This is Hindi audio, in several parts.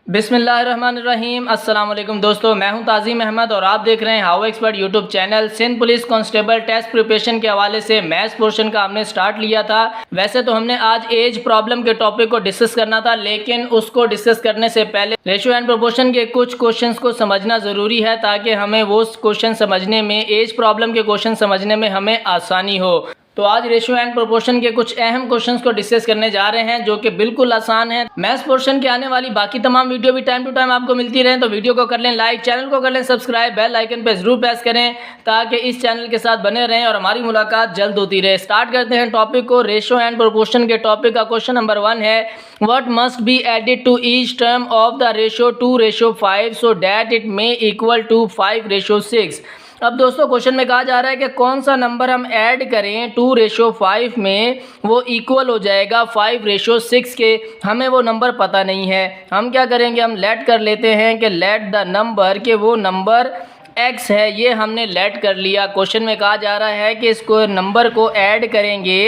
बिस्मिल्लाहिर्रहमानिर्रहीम। अस्सलाम वालेकुम दोस्तों, मैं हूं ताज़ीम अहमद और आप देख रहे हैं how expert YouTube channel. Sindh police constable test preparation के हवाले से मैथ्स पोर्शन का हमने स्टार्ट लिया था। वैसे तो हमने आज एज प्रॉब्लम के टॉपिक को डिस्कस करना था, लेकिन उसको डिस्कस करने से पहले रेशियो एंड प्रोपोर्शन के कुछ क्वेश्चन को समझना ज़रूरी है, ताकि हमें वो क्वेश्चन समझने में, एज प्रॉब्लम के क्वेश्चन समझने में हमें आसानी हो। तो आज रेशियो एंड प्रोपोर्शन के कुछ अहम क्वेश्चंस को डिस्कस करने जा रहे हैं, जो कि बिल्कुल आसान है। मैथ्स पोर्शन के आने वाली बाकी तमाम वीडियो भी टाइम टू टाइम आपको मिलती रहे, तो वीडियो को कर लें लाइक, चैनल को कर लें सब्सक्राइब, बेल आइकन पे जरूर प्रेस करें ताकि इस चैनल के साथ बने रहें और हमारी मुलाकात जल्द होती रहे। स्टार्ट करते हैं टॉपिक को। रेशियो एंड प्रोपोर्शन के टॉपिक का क्वेश्चन नंबर 1 है, what must be added to each term of the ratio 2:5 so that it may equal to 5:6। अब दोस्तों क्वेश्चन में कहा जा रहा है कि कौन सा नंबर हम ऐड करें 2:5 में वो इक्वल हो जाएगा 5:6 के। हमें वो नंबर पता नहीं है। हम क्या करेंगे, हम लेट कर लेते हैं कि लेट द नंबर, के वो नंबर x है, ये हमने लेट कर लिया। क्वेश्चन में कहा जा रहा है कि इसको नंबर को ऐड करेंगे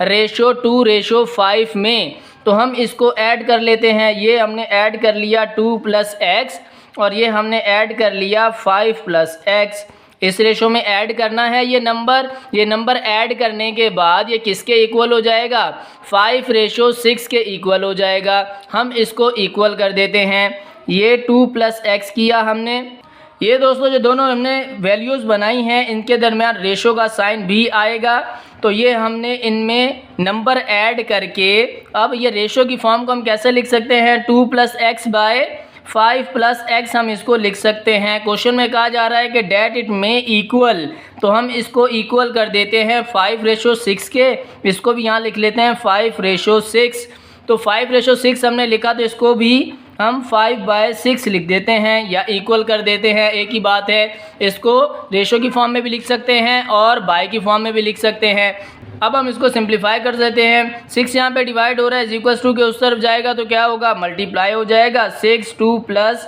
रेशियो 2:5 में, तो हम इसको ऐड कर लेते हैं। ये हमने ऐड कर लिया 2 + x और ये हमने ऐड कर लिया 5 + x। इस रेशो में ऐड करना है ये नंबर ऐड करने के बाद ये किसके इक्वल हो जाएगा, 5:6 के इक्वल हो जाएगा। हम इसको इक्वल कर देते हैं। ये 2 + x किया हमने। ये दोस्तों जो दोनों हमने वैल्यूज़ बनाई हैं, इनके दरमियान रेशो का साइन भी आएगा, तो ये हमने इनमें नंबर ऐड करके अब ये रेशो की फॉर्म को हम कैसे लिख सकते हैं, 2 + x/5 + x हम इसको लिख सकते हैं। क्वेश्चन में कहा जा रहा है कि डैट इट में इक्वल, तो हम इसको इक्वल कर देते हैं 5:6 के। इसको भी यहाँ लिख लेते हैं 5:6। तो 5:6 हमने लिखा, तो इसको भी हम 5/6 लिख देते हैं या इक्वल कर देते हैं, एक ही बात है। इसको रेशो की फॉर्म में भी लिख सकते हैं और बाय की फॉर्म में भी लिख सकते हैं। अब हम इसको सिंप्लीफाई कर देते हैं। 6 यहाँ पे डिवाइड हो रहा है, इक्वल्स टू के उस तरफ जाएगा तो क्या होगा, मल्टीप्लाई हो जाएगा 6 2 +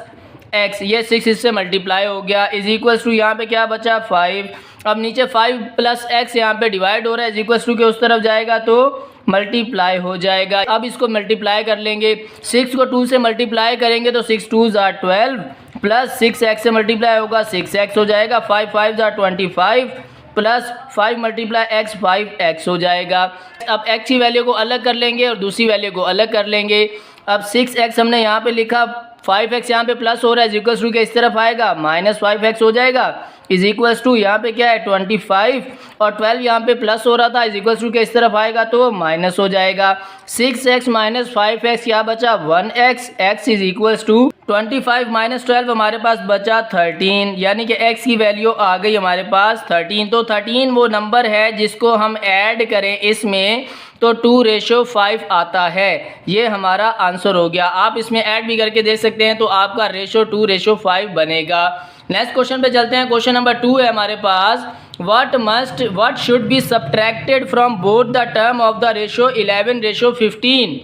x। ये 6 इससे मल्टीप्लाई हो गया, इक्वल्स टू यहाँ पे क्या बचा 5। अब नीचे 5 + x यहाँ पे डिवाइड हो रहा है, इक्वल्स टू के उस तरफ जाएगा तो मल्टीप्लाई हो जाएगा। अब इसको मल्टीप्लाई कर लेंगे। 6 को 2 से मल्टीप्लाई करेंगे तो 6 2 = 12 प्लस 6x से मल्टीप्लाई होगा 6x हो जाएगा। 5 5 = 25 प्लस 5 × x 5x हो जाएगा। अब x की वैल्यू को अलग कर लेंगे और दूसरी वैल्यू को अलग कर लेंगे। अब 6x हमने यहाँ पे लिखा, 5x यहाँ पे प्लस हो रहा है, इक्वल्स टू के इस तरफ आएगा -5x हो जाएगा, इक्वल्स टू यहाँ पे क्या है 25 और 12 यहाँ पे प्लस हो रहा था, इक्वल्स टू के इस तरफ आएगा तो माइनस हो जाएगा। 6x - 5x क्या बचा 1x, x इक्वल्स टू 25 - 12 हमारे पास बचा 13, यानी कि x की वैल्यू आ गई हमारे पास 13। तो 13 वो नंबर है जिसको हम ऐड करें इसमें तो 2:5 आता है। ये हमारा आंसर हो गया। आप इसमें ऐड भी करके देख सकते हैं, तो आपका रेशो 2:5 बनेगा। नेक्स्ट क्वेश्चन पे चलते हैं। क्वेश्चन नंबर 2 है हमारे पास, what should be subtracted from both the term of the ratio 11:15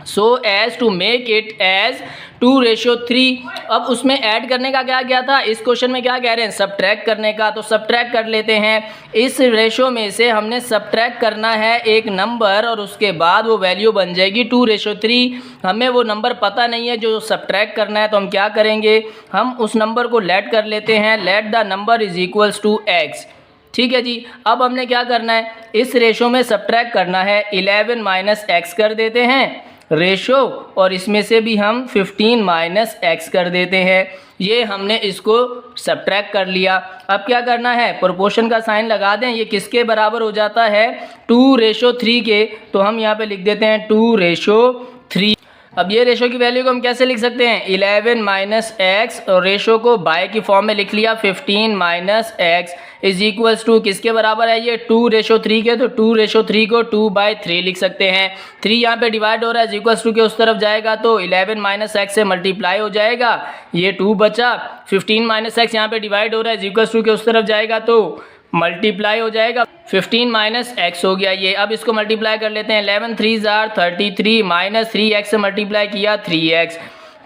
so as to make it as 2:3। अब उसमें ऐड करने का क्या गया था, इस क्वेश्चन में क्या कह रहे हैं, सब्ट्रैक्ट करने का। तो सब्ट्रैक्ट कर लेते हैं। इस रेशो में से हमने सब्ट्रैक्ट करना है एक नंबर और उसके बाद वो वैल्यू बन जाएगी 2:3। हमें वो नंबर पता नहीं है जो सब्ट्रैक्ट करना है, तो हम क्या करेंगे, हम उस नंबर को लेट कर लेते हैं। Let the number equals to x। ठीक है जी। अब हमने क्या करना है, इस रेशो में सब्ट्रैक्ट करना है, 11 - x कर देते हैं रेशो, और इसमें से भी हम 15 - x कर देते हैं। ये हमने इसको सब्ट्रैक्ट कर लिया। अब क्या करना है, प्रोपोर्शन का साइन लगा दें। ये किसके बराबर हो जाता है, 2:3 के। तो हम यहाँ पे लिख देते हैं 2:3। अब ये रेशो की वैल्यू को हम कैसे लिख सकते हैं, 11 - x और रेशो को बाय की फॉर्म में लिख लिया 15 - x इक्वल्स टू किसके बराबर है, ये 2:3 के। तो 2:3 को 2/3 लिख सकते हैं। 3 यहाँ पे डिवाइड हो रहा है, इक्वल्स टू के उस तरफ जाएगा तो 11 - x से मल्टीप्लाई हो जाएगा, ये 2 बचा। 15 - x यहाँ पे डिवाइड हो रहा है, इक्वल्स टू के उस तरफ जाएगा तो मल्टीप्लाई हो जाएगा, 15 - x हो गया ये। अब इसको मल्टीप्लाई कर लेते हैं। 11 3 = 33 -3x से मल्टीप्लाई किया 3x,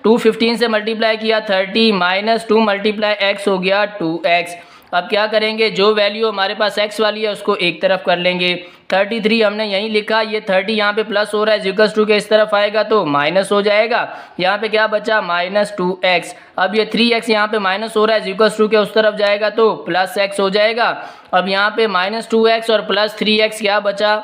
2 15 से मल्टीप्लाई किया 30 -2 × x हो गया 2x। अब क्या करेंगे, जो वैल्यू हमारे पास x वाली है उसको एक तरफ कर लेंगे। 33 हमने यहीं लिखा, ये 30 यहाँ पे प्लस हो रहा है, इक्वल्स टू के इस तरफ आएगा तो माइनस हो जाएगा। यहाँ पे क्या बचा, -2x। अब ये 3x यहाँ पे माइनस हो रहा है, इक्वल्स टू के उस तरफ जाएगा तो प्लस x हो जाएगा। अब यहाँ पे -2x और प्लस 3x क्या बचा,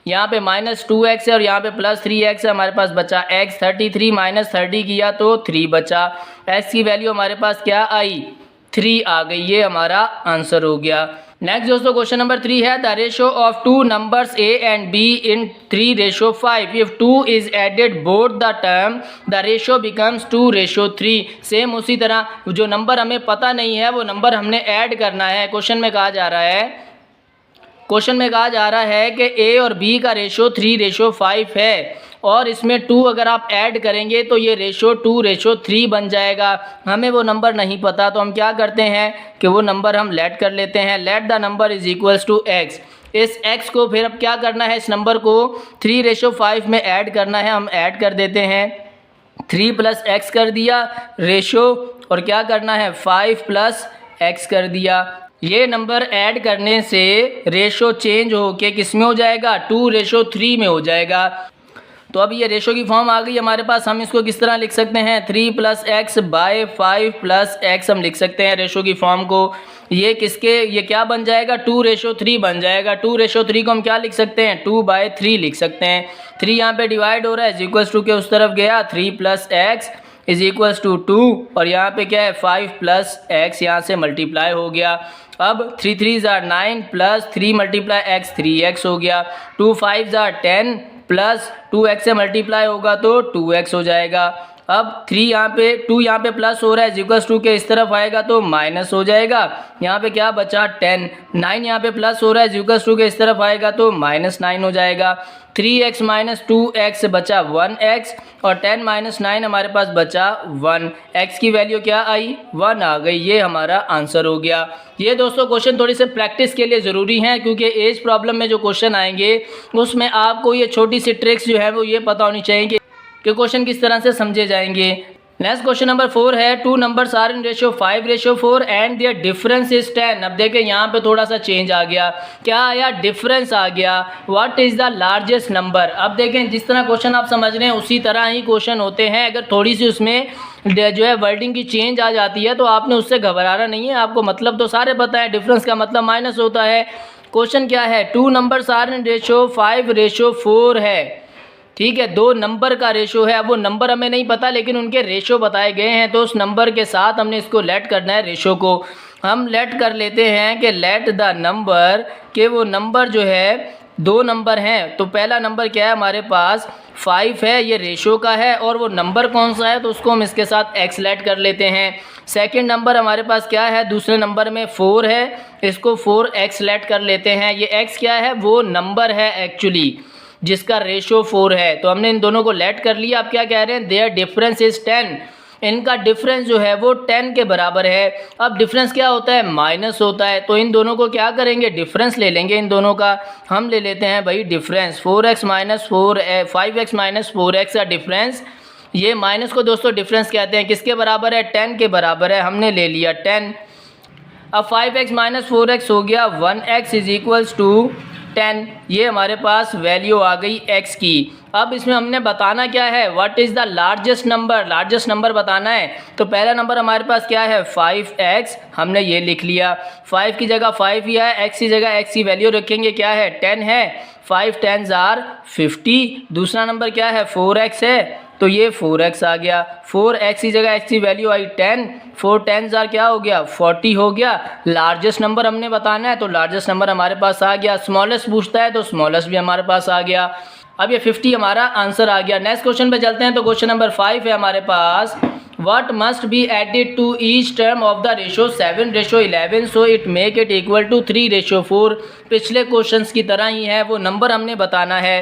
यहाँ पे -2x है और यहाँ पे प्लस 3x है, हमारे पास बचा x। 33 माइनस 30 किया तो 3 बचा। x की वैल्यू हमारे पास क्या आई, 3 आ गई। ये हमारा आंसर हो गया। नेक्स्ट दोस्तों क्वेश्चन नंबर 3 है the ratio of two numbers a and b in 3:5 if 2 is added both the term the ratio becomes 2:3। Same उसी तरह जो नंबर हमें पता नहीं है वो नंबर हमने ऐड करना है। क्वेश्चन में कहा जा रहा है कि a और b का रेशो 3:5 है और इसमें 2 अगर आप ऐड करेंगे तो ये रेशो 2:3 बन जाएगा। हमें वो नंबर नहीं पता तो हम क्या करते हैं कि वो नंबर हम लेट कर लेते हैं। Let the number is equals to x। इस x को फिर अब क्या करना है, इस नंबर को 3:5 में ऐड करना है। हम ऐड कर देते हैं, 3 + x कर दिया रेशो, और क्या करना है 5 + x कर दिया। ये नंबर ऐड करने से रेशो चेंज होके किस में हो जाएगा, 2:3 में हो जाएगा। तो अब ये रेशो की फॉर्म आ गई हमारे पास। हम इसको किस तरह लिख सकते हैं, 3 + x / 5 + x हम लिख सकते हैं रेशो की फॉर्म को। ये क्या बन जाएगा, 2:3 बन जाएगा। 2:3 को हम क्या लिख सकते हैं, 2/3 लिख सकते हैं। 3 यहाँ पे डिवाइड हो रहा है, इक्वल्स टू के उस तरफ गया, 3 + x इज इक्वल्स टू 2, और यहाँ पे क्या है 5 + x यहाँ से मल्टीप्लाई हो गया। अब 3 3 = 9 + 3 × x 3x हो गया। 2 5 = 10 प्लस 2x से मल्टीप्लाई होगा तो 2x हो जाएगा। अब 2 यहाँ पे प्लस हो रहा है, इक्वल्स टू के इस तरफ आएगा तो माइनस हो जाएगा। यहाँ पे क्या बचा 10। 9 यहाँ पे प्लस हो रहा है, इक्वल्स टू के इस तरफ आएगा तो -9 हो जाएगा। 3x - 2x बचा 1x, और 10 - 9 हमारे पास बचा 1। x की वैल्यू क्या आई, 1 आ गई। ये हमारा आंसर हो गया। ये दोस्तों क्वेश्चन थोड़ी से प्रैक्टिस के लिए ज़रूरी हैं, क्योंकि एज प्रॉब्लम में जो क्वेश्चन आएंगे उसमें आपको ये छोटी सी ट्रिक्स जो है वो ये पता होनी चाहिए कि क्वेश्चन किस तरह से समझे जाएंगे। नेक्स्ट क्वेश्चन नंबर 4 है two numbers are in ratio 5:4 and their difference is 10। अब देखें यहाँ पे थोड़ा सा चेंज आ गया। क्या आया, डिफरेंस आ गया। What is the largest number. अब देखें जिस तरह क्वेश्चन आप समझ रहे हैं उसी तरह ही क्वेश्चन होते हैं। अगर थोड़ी सी उसमें जो है वर्डिंग की चेंज आ जाती है तो आपने उससे घबराना नहीं है। आपको मतलब तो सारे पता है, डिफरेंस का मतलब माइनस होता है। क्वेश्चन क्या है, two numbers are in ratio 5:4 है। ठीक है, 2 नंबर का रेशो है। अब वो नंबर हमें नहीं पता लेकिन उनके रेशो बताए गए हैं, तो उस नंबर के साथ हमने इसको लेट करना है। रेशो को हम लेट कर लेते हैं कि लेट द नंबर, के वो नंबर जो है 2 नंबर हैं। तो पहला नंबर क्या है हमारे पास 5 है, ये रेशो का है, और वो नंबर कौन सा है तो उसको हम इसके साथ x लेट कर लेते हैं। सेकंड नंबर हमारे पास क्या है, दूसरे नंबर में 4 है, इसको 4x लेट कर लेते हैं। ये x क्या है, वो नंबर है एक्चुअली जिसका रेशो 4 है। तो हमने इन दोनों को लेट कर लिया। आप क्या कह रहे हैं, देयर डिफरेंस इज़ 10। इनका डिफरेंस जो है वो 10 के बराबर है। अब डिफरेंस क्या होता है, माइनस होता है। तो इन दोनों को क्या करेंगे, डिफरेंस ले लेंगे। इन दोनों का हम ले लेते हैं भाई डिफरेंस, 5x - 4x का डिफरेंस। ये माइनस को दोस्तों डिफरेंस कहते हैं। किसके बराबर है, 10 के बराबर है। हमने ले लिया 10। अब 5x - 4x हो गया 1x इज इक्वल्स टू 10। ये हमारे पास वैल्यू आ गई x की। अब इसमें हमने बताना क्या है, what is the largest number. Largest number बताना है। तो पहला नंबर हमारे पास क्या है 5x, हमने ये लिख लिया। 5 की जगह 5 ही है, x की जगह x की वैल्यू रखेंगे, क्या है 10 है। 5 10s are 50। दूसरा नंबर क्या है 4x है, तो ये 4x आ गया। 4x की जगह x की वैल्यू आई 10, 4 10s are क्या हो गया 40 हो गया। लार्जेस्ट नंबर हमने बताना है तो लार्जेस्ट नंबर हमारे पास आ गया। स्मॉलेस्ट पूछता है तो स्मॉलेस्ट भी हमारे पास आ गया। अब ये 50 हमारा आंसर आ गया। नेक्स्ट क्वेश्चन पे चलते हैं। तो क्वेश्चन नंबर 5 है हमारे पास, what must be added to each term of the ratio 7:11 so it make it equal to 3:4। पिछले क्वेश्चंस की तरह ही है, वो नंबर हमने बताना है।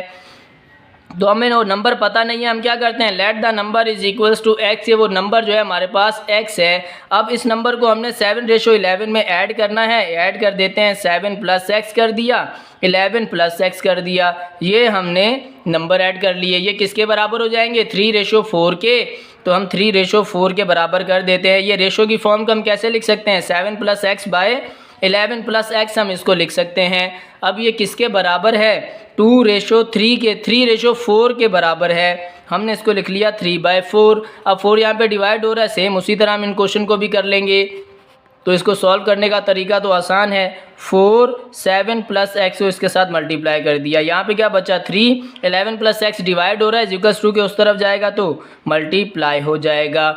तो हमें वो नंबर पता नहीं है, हम क्या करते हैं, let the number is equals to x। ये वो नंबर जो है हमारे पास x है। अब इस नंबर को हमने 7:11 में ऐड करना है। ऐड कर देते हैं, 7 + x कर दिया, 11 + x कर दिया। ये हमने नंबर ऐड कर लिए। ये किसके बराबर हो जाएंगे, 3:4 के। तो हम 3:4 के बराबर कर देते हैं। ये रेशो की फॉर्म को हम कैसे लिख सकते हैं, 7 + x / 11 प्लस एक्स हम इसको लिख सकते हैं। अब ये किसके बराबर है? 2:3 के 3:4 के बराबर है। हमने इसको लिख लिया 3/4। अब 4 यहाँ पे डिवाइड हो रहा है, सेम उसी तरह हम इन क्वेश्चन को भी कर लेंगे। तो इसको सॉल्व करने का तरीका तो आसान है, 4 7 प्लस एक्स को इसके साथ मल्टीप्लाई कर दिया। यहाँ पे क्या बचा? 3 11 प्लस एक्स डिवाइड हो रहा है, इक्वल्स टू के उस तरफ जाएगा तो मल्टीप्लाई हो जाएगा।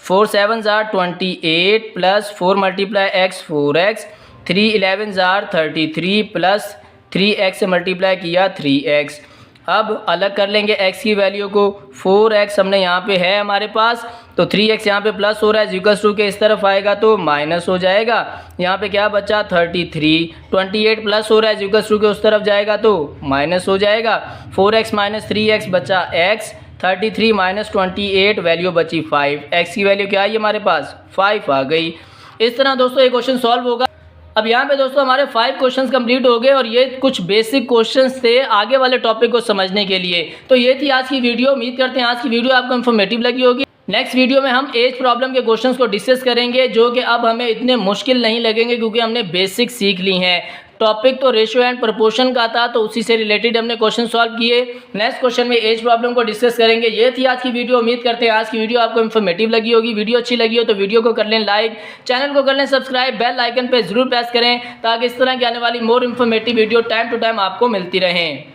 4 7 jar 28 plus 4 multiply x 4x, 3 11 jar 33 plus 3x से मल्टीप्लाई किया 3x। अब अलग कर लेंगे x की वैल्यू को, 4x हमने यहाँ पे है हमारे पास, तो 3x यहाँ पे प्लस हो रहा है, इक्वल्स टू के इस तरफ आएगा तो माइनस हो जाएगा। यहाँ पे क्या बचा? 33, 28 प्लस हो रहा है, इक्वल्स टू के उस तरफ जाएगा तो माइनस हो जाएगा। 4x माइनस 3x बचा x, 33 माइनस 28 वैल्यू बची 5। x की वैल्यू क्या आई हमारे पास? 5 आ गई। इस तरह दोस्तों ये क्वेश्चन सॉल्व होगा। अब यहाँ पे दोस्तों हमारे 5 क्वेश्चंस कंप्लीट हो गए और ये कुछ बेसिक क्वेश्चंस थे आगे वाले टॉपिक को समझने के लिए। तो ये थी आज की वीडियो। उम्मीद करते हैं आज की वीडियो आपको इन्फॉर्मेटिव लगी होगी। नेक्स्ट वीडियो में हम एज प्रॉब्लम के क्वेश्चंस को डिस्कस करेंगे, जो कि अब हमें इतने मुश्किल नहीं लगेंगे क्योंकि हमने बेसिक सीख ली हैं। टॉपिक तो रेशियो एंड प्रोपोर्शन का था, तो उसी से रिलेटेड हमने क्वेश्चन सॉल्व किए। नेक्स्ट क्वेश्चन में एज प्रॉब्लम को डिस्कस करेंगे। ये थी आज की वीडियो। उम्मीद करते हैं आज की वीडियो आपको इन्फॉर्मेटिव लगी होगी। वीडियो अच्छी लगी हो तो वीडियो को कर लें लाइक, चैनल को कर लें सब्सक्राइब, बेल आइकन पे जरूर प्रेस करें ताकि इस तरह की आने वाली more informative video time to time आपको मिलती रहें।